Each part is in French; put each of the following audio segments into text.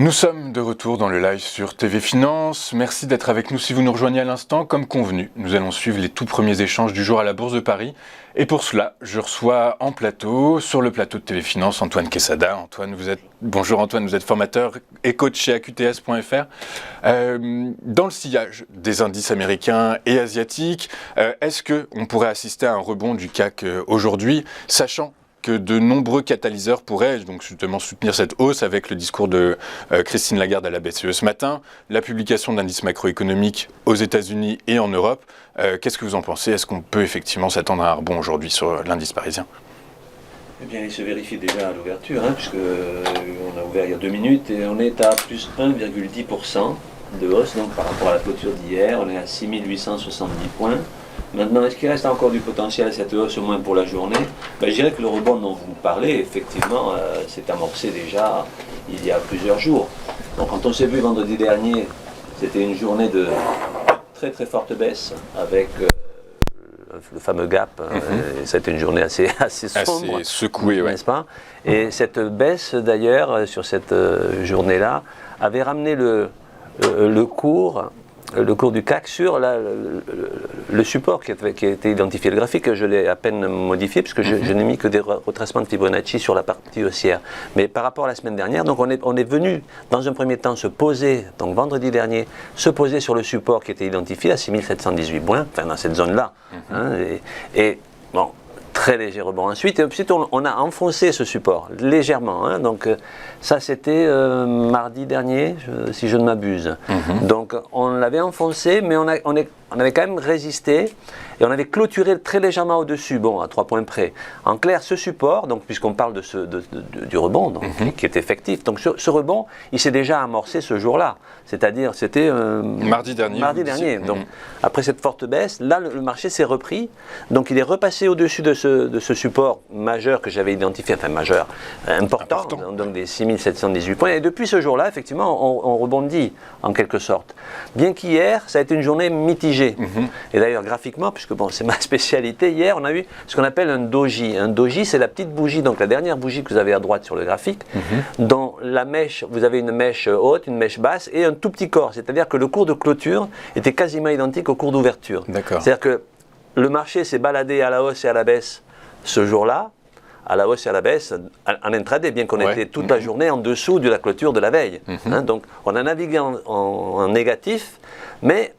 Nous sommes de retour dans le live sur TV Finance. Merci d'être avec nous si vous nous rejoignez à l'instant. Comme convenu, nous allons suivre les tout premiers échanges du jour à la Bourse de Paris. Et pour cela, je reçois en plateau, sur le plateau de TV Finance, Antoine Quesada. Bonjour Antoine, vous êtes formateur et coach chez AQTS.fr. Dans le sillage des indices américains et asiatiques, est-ce qu'on pourrait assister à un rebond du CAC aujourd'hui, sachant que de nombreux catalyseurs pourraient donc justement soutenir cette hausse avec le discours de Christine Lagarde à la BCE ce matin, la publication d'indices macroéconomiques aux États-Unis et en Europe. Qu'est-ce que vous en pensez? Est-ce qu'on peut effectivement s'attendre à un rebond aujourd'hui sur l'indice parisien? Eh bien, il se vérifie déjà à l'ouverture, puisqu'on a ouvert il y a 2 minutes et on est à plus 1,10% de hausse donc, par rapport à la clôture d'hier. On est à 6870 points. Maintenant, est-ce qu'il reste encore du potentiel à cette hausse, au moins pour la journée? Je dirais que le rebond dont vous parlez, effectivement, s'est amorcé déjà il y a plusieurs jours. Donc, quand on s'est vu vendredi dernier, c'était une journée de très très forte baisse avec le fameux gap. Et ça a été une journée assez sombre, assez secouée, n'est-ce pas? Et cette baisse, d'ailleurs, sur cette journée-là, avait ramené le cours du CAC sur le support qui a été identifié. Le graphique, je l'ai à peine modifié puisque je n'ai mis que des retracements de Fibonacci sur la partie haussière. Mais par rapport à la semaine dernière, donc on est venu dans un premier temps se poser, donc vendredi dernier, se poser sur le support qui était identifié à 6718 points, enfin dans cette zone-là. Et bon, très léger rebond. Ensuite on a enfoncé ce support légèrement. Donc ça c'était mardi dernier, si je ne m'abuse. Donc on l'avait enfoncé, mais on avait quand même résisté et on avait clôturé très légèrement au-dessus, à 3 points près. En clair, ce support, donc puisqu'on parle du rebond, donc, qui est effectif, donc ce rebond, il s'est déjà amorcé ce jour-là. C'est-à-dire, c'était mardi dernier. Donc, après cette forte baisse, là, le marché s'est repris. Donc, il est repassé au-dessus de ce support majeur que j'avais identifié, enfin majeur, important. Donc des 6718 points. Et depuis ce jour-là, effectivement, on rebondit en quelque sorte. Bien qu'hier, ça a été une journée mitigée. Et d'ailleurs, graphiquement, puisque c'est ma spécialité, hier, on a eu ce qu'on appelle un doji. Un doji, c'est la petite bougie, donc la dernière bougie que vous avez à droite sur le graphique, dont la mèche, vous avez une mèche haute, une mèche basse et un tout petit corps. C'est-à-dire que le cours de clôture était quasiment identique au cours d'ouverture. C'est-à-dire que le marché s'est baladé à la hausse et à la baisse ce jour-là, à la hausse et à la baisse, en intraday, bien qu'on était toute la journée en dessous de la clôture de la veille. Donc on a navigué en négatif, mais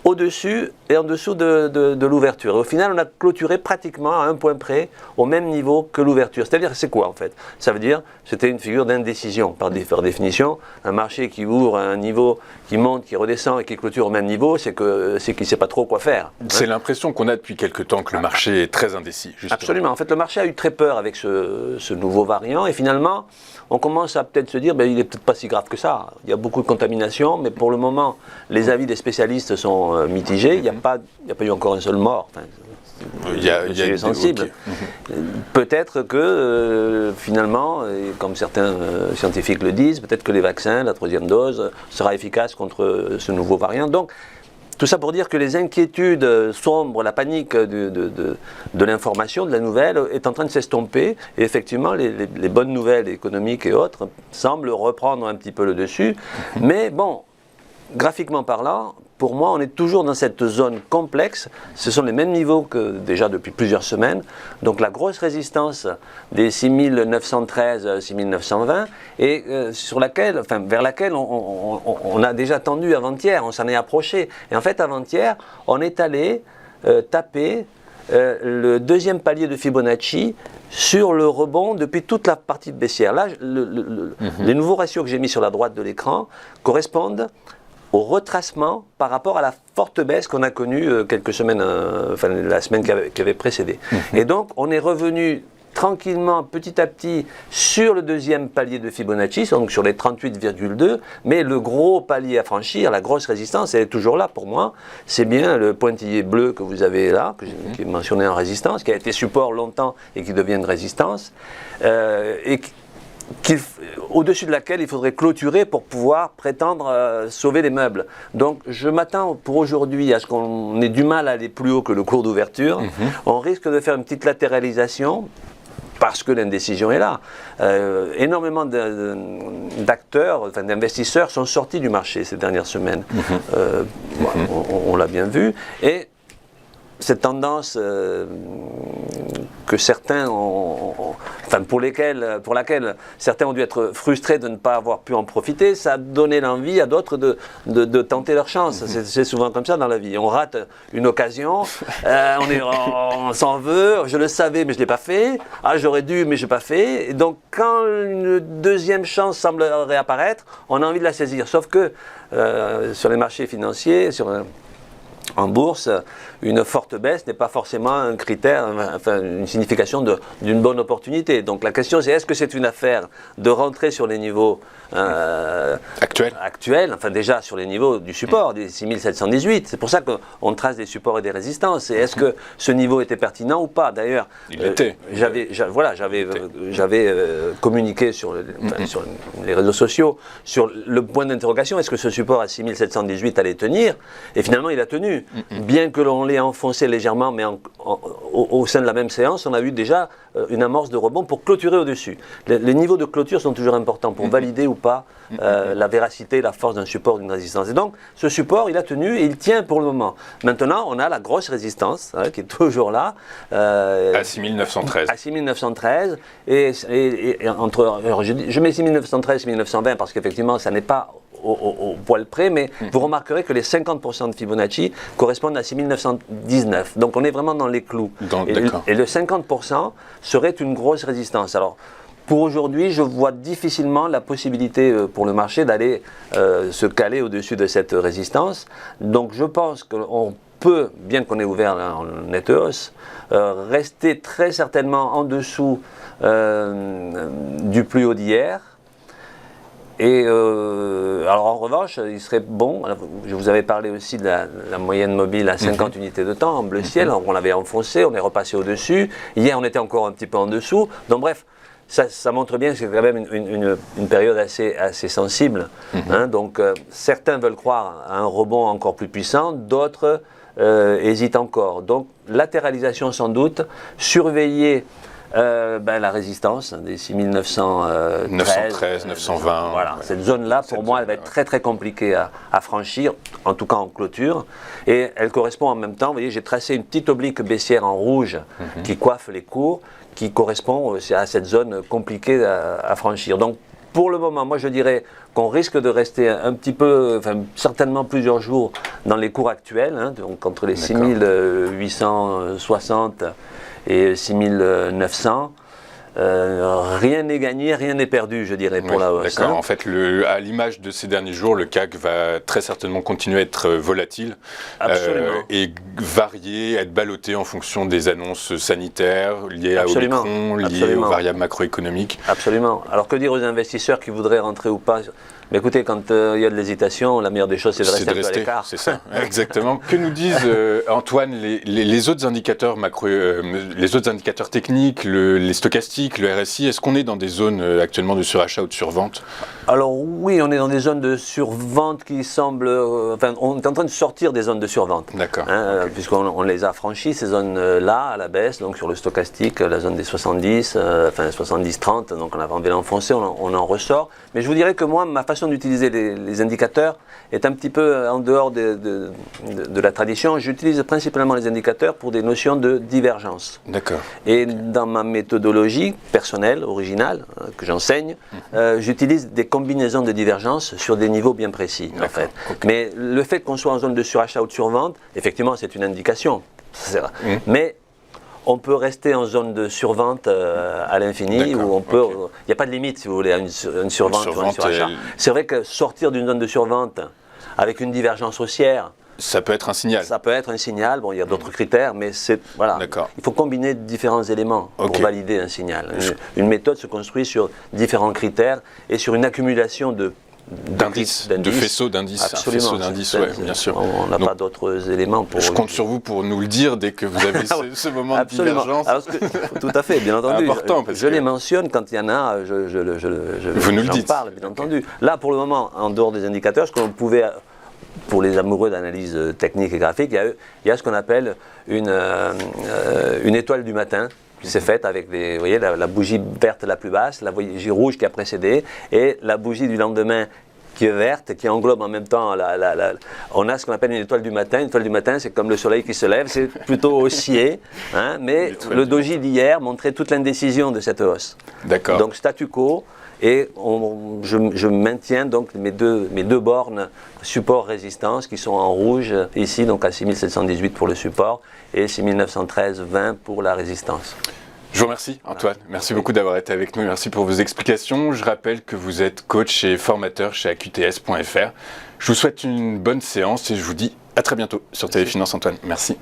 au-dessus et en dessous de l'ouverture. Et au final, on a clôturé pratiquement à un point près, au même niveau que l'ouverture. C'est-à-dire, c'est quoi en fait? Ça veut dire, c'était une figure d'indécision, par définition. Un marché qui ouvre à un niveau, qui monte, qui redescend et qui clôture au même niveau, c'est qu'il ne sait pas trop quoi faire. C'est l'impression qu'on a depuis quelque temps que le marché est très indécis. Justement. Absolument. En fait, le marché a eu très peur avec ce nouveau variant et finalement, on commence à peut-être se dire, il n'est peut-être pas si grave que ça. Il y a beaucoup de contamination, mais pour le moment, les avis des spécialistes sont mitigés. Il n'y a pas eu encore un seul mort. Il y a sensible. Peut-être que finalement, et comme certains scientifiques le disent, peut-être que les vaccins, la 3e dose, sera efficace contre ce nouveau variant. Donc, tout ça pour dire que les inquiétudes sombres, la panique de l'information, de la nouvelle, est en train de s'estomper. Et effectivement, les bonnes nouvelles économiques et autres semblent reprendre un petit peu le dessus. Mais bon, graphiquement parlant, pour moi, on est toujours dans cette zone complexe. Ce sont les mêmes niveaux que déjà depuis plusieurs semaines. Donc la grosse résistance des 6913, 6920, et vers laquelle on a déjà tendu avant-hier, on s'en est approché. Et en fait, avant-hier, on est allé taper le deuxième palier de Fibonacci sur le rebond depuis toute la partie baissière. Là, les nouveaux ratios que j'ai mis sur la droite de l'écran correspondent au retracement par rapport à la forte baisse qu'on a connue quelques semaines, la semaine qui avait précédé. Et donc, on est revenu tranquillement, petit à petit, sur le deuxième palier de Fibonacci, donc sur les 38,2, mais le gros palier à franchir, la grosse résistance, elle est toujours là pour moi. C'est bien le pointillé bleu que vous avez là, qui est mentionné en résistance, qui a été support longtemps et qui devient une résistance, au-dessus de laquelle il faudrait clôturer pour pouvoir prétendre sauver les meubles. Donc je m'attends pour aujourd'hui à ce qu'on ait du mal à aller plus haut que le cours d'ouverture. On risque de faire une petite latéralisation, parce que l'indécision est là. Énormément d'acteurs, enfin d'investisseurs sont sortis du marché ces dernières semaines. On l'a bien vu. Et cette tendance que certains enfin pour laquelle certains ont dû être frustrés de ne pas avoir pu en profiter, ça a donné l'envie à d'autres de tenter leur chance. C'est souvent comme ça dans la vie. On rate une occasion, on s'en veut, je le savais mais je ne l'ai pas fait, j'aurais dû mais je n'ai pas fait. Et donc quand une deuxième chance semble réapparaître, on a envie de la saisir. Sauf que sur les marchés financiers, en bourse, une forte baisse n'est pas forcément un critère, enfin une signification d'une bonne opportunité. Donc la question c'est, est-ce que c'est une affaire de rentrer sur les niveaux actuels, enfin déjà sur les niveaux du support, des 6718. C'est pour ça qu'on trace des supports et des résistances. Et est-ce que ce niveau était pertinent ou pas? D'ailleurs, j'avais communiqué sur les réseaux sociaux sur le point d'interrogation, est-ce que ce support à 6718 allait tenir? Et finalement il a tenu. Bien que l'on l'ait enfoncé légèrement, mais au sein de la même séance, on a eu déjà une amorce de rebond pour clôturer au-dessus. Les niveaux de clôture sont toujours importants pour valider ou pas la véracité, la force d'un support, d'une résistance. Et donc, ce support, il a tenu et il tient pour le moment. Maintenant, on a la grosse résistance qui est toujours là. À 6913. À 6913. Et alors je mets 6913 et 6920 parce qu'effectivement, ça n'est pas au poil près, mais vous remarquerez que les 50% de Fibonacci correspondent à 6919. Donc on est vraiment dans les clous. Et le 50% serait une grosse résistance. Alors, pour aujourd'hui, je vois difficilement la possibilité pour le marché d'aller se caler au-dessus de cette résistance. Donc je pense qu'on peut, bien qu'on ait ouvert en net hausse, rester très certainement en dessous du plus haut d'hier. Et alors en revanche, il serait bon, je vous avais parlé aussi de la moyenne mobile à 50 unités de temps en bleu ciel, on l'avait enfoncé, on est repassé au-dessus, hier on était encore un petit peu en dessous, donc bref, ça montre bien que c'est quand même une période assez sensible, donc certains veulent croire à un rebond encore plus puissant, d'autres hésitent encore, donc latéralisation sans doute, surveiller la résistance des 6913, 920. Voilà, cette zone-là, pour moi, elle va être très très compliquée à franchir, en tout cas en clôture. Et elle correspond en même temps, vous voyez, j'ai tracé une petite oblique baissière en rouge qui coiffe les cours, qui correspond à cette zone compliquée à franchir. Donc, pour le moment, moi je dirais qu'on risque de rester un petit peu, enfin certainement plusieurs jours dans les cours actuels, donc entre les 6860 et 6900, rien n'est gagné, rien n'est perdu, je dirais, pour la hausse. D'accord. En fait, à l'image de ces derniers jours, le CAC va très certainement continuer à être volatile et varier, être ballotté en fonction des annonces sanitaires liées à Omicron, liées aux variables macroéconomiques. Absolument. Alors que dire aux investisseurs qui voudraient rentrer ou pas? Mais écoutez, quand il y a de l'hésitation, la meilleure des choses, c'est de rester un peu à l'écart. C'est ça, exactement. Que nous disent, Antoine, les autres indicateurs les autres indicateurs techniques, les stochastiques, le RSI, est-ce qu'on est dans des zones actuellement de surachat ou de survente? Alors oui, on est dans des zones de survente qui semblent... enfin, on est en train de sortir des zones de survente. D'accord. Puisqu'on les a franchies, ces zones-là, à la baisse, donc sur le stochastique, la zone des 70, enfin 70-30, donc on a envie d'enfoncer, on en ressort. Mais je vous dirais que moi, ma façon d'utiliser les indicateurs est un petit peu en dehors de la tradition. J'utilise principalement les indicateurs pour des notions de divergence. D'accord. Et dans ma méthodologie personnelle, originale, que j'enseigne, j'utilise des combinaisons de divergence sur des niveaux bien précis, en fait. Okay. Mais le fait qu'on soit en zone de surachat ou de survente, effectivement, c'est une indication. Mais on peut rester en zone de survente à l'infini, où on peut... Il n'y a pas de limite, si vous voulez, à une survente ou un surachat. C'est vrai que sortir d'une zone de survente avec une divergence haussière, ça peut être un signal. Ça peut être un signal. Bon, il y a d'autres critères, mais c'est... Voilà. Il faut combiner différents éléments pour valider un signal. Une méthode se construit sur différents critères et sur une accumulation d'indices, de faisceaux d'indices. Absolument. Faisceaux d'indices, bien sûr. On n'a pas d'autres éléments pour... Je compte sur vous pour nous le dire dès que vous avez ce moment de divergence. Alors, tout à fait, bien entendu. Important, je les mentionne quand il y en a, vous nous le dites. Parle, bien entendu. Là, pour le moment, en dehors des indicateurs, ce qu'on pouvait... Pour les amoureux d'analyse technique et graphique, il y a ce qu'on appelle une étoile du matin, qui s'est faite avec vous voyez, la bougie verte la plus basse, la bougie rouge qui a précédé, et la bougie du lendemain qui est verte, qui englobe en même temps on a ce qu'on appelle une étoile du matin. Une étoile du matin, c'est comme le soleil qui se lève, c'est plutôt haussier, hein, mais le doji d'hier montrait toute l'indécision de cette hausse. D'accord. Donc statu quo, et je maintiens donc mes deux bornes support-résistance qui sont en rouge ici, donc à 6718 pour le support et 6913,20 pour la résistance. Je vous remercie Antoine, merci beaucoup d'avoir été avec nous, merci pour vos explications. Je rappelle que vous êtes coach et formateur chez AQTS.fr. Je vous souhaite une bonne séance et je vous dis à très bientôt sur Téléfinance Antoine. Merci.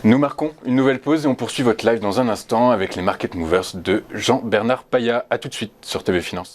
Nous marquons une nouvelle pause et on poursuit votre live dans un instant avec les Market Movers de Jean-Bernard Paya. A tout de suite sur TV Finance.